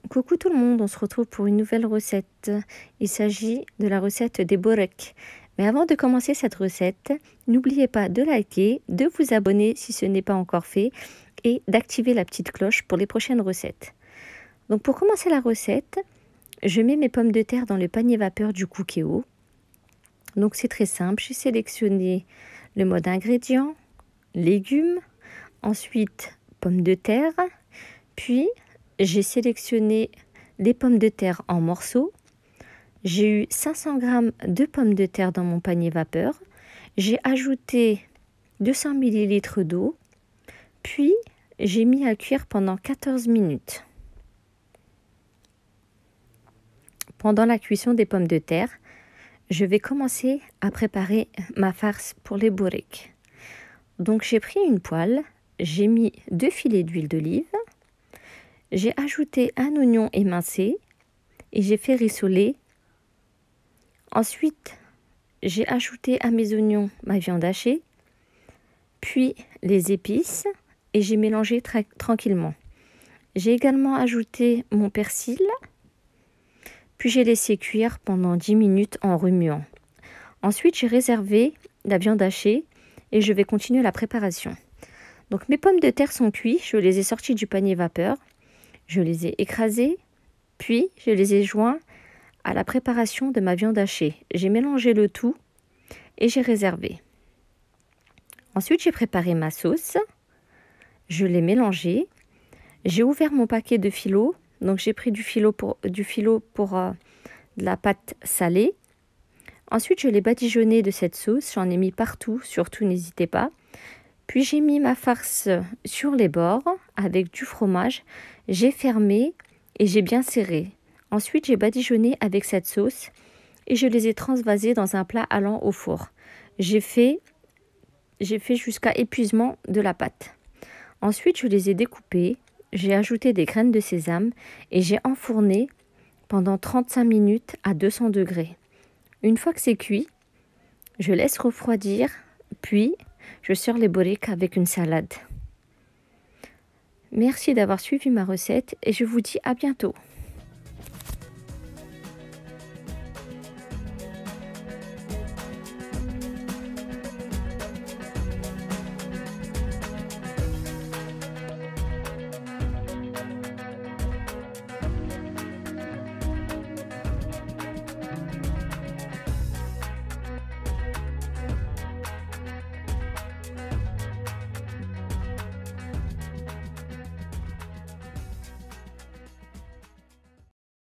Coucou tout le monde, on se retrouve pour une nouvelle recette. Il s'agit de la recette des borek. Mais avant de commencer cette recette, n'oubliez pas de liker, de vous abonner si ce n'est pas encore fait et d'activer la petite cloche pour les prochaines recettes. Donc pour commencer la recette, je mets mes pommes de terre dans le panier vapeur du Cookéo. Donc c'est très simple, j'ai sélectionné le mode ingrédients, légumes, ensuite pommes de terre, puis j'ai sélectionné les pommes de terre en morceaux. J'ai eu 500 g de pommes de terre dans mon panier vapeur. J'ai ajouté 200 ml d'eau, puis j'ai mis à cuire pendant 14 minutes. Pendant la cuisson des pommes de terre, je vais commencer à préparer ma farce pour les borek. Donc j'ai pris une poêle, j'ai mis 2 filets d'huile d'olive, j'ai ajouté un oignon émincé et j'ai fait rissoler. Ensuite, j'ai ajouté à mes oignons ma viande hachée, puis les épices et j'ai mélangé tranquillement. J'ai également ajouté mon persil, puis j'ai laissé cuire pendant 10 minutes en remuant. Ensuite, j'ai réservé la viande hachée et je vais continuer la préparation. Donc mes pommes de terre sont cuites, je les ai sorties du panier vapeur, je les ai écrasées, puis je les ai joints à la préparation de ma viande hachée. J'ai mélangé le tout et j'ai réservé. Ensuite, j'ai préparé ma sauce. Je l'ai mélangée. J'ai ouvert mon paquet de filo. Donc, j'ai pris du filo pour de la pâte salée. Ensuite, je l'ai badigeonné de cette sauce. J'en ai mis partout, surtout n'hésitez pas. Puis, j'ai mis ma farce sur les bords avec du fromage. J'ai fermé et j'ai bien serré. Ensuite, j'ai badigeonné avec cette sauce et je les ai transvasés dans un plat allant au four. J'ai fait jusqu'à épuisement de la pâte. Ensuite, je les ai découpés, j'ai ajouté des graines de sésame et j'ai enfourné pendant 35 minutes à 200 degrés. Une fois que c'est cuit, je laisse refroidir, puis je sers les borek avec une salade. Merci d'avoir suivi ma recette et je vous dis à bientôt.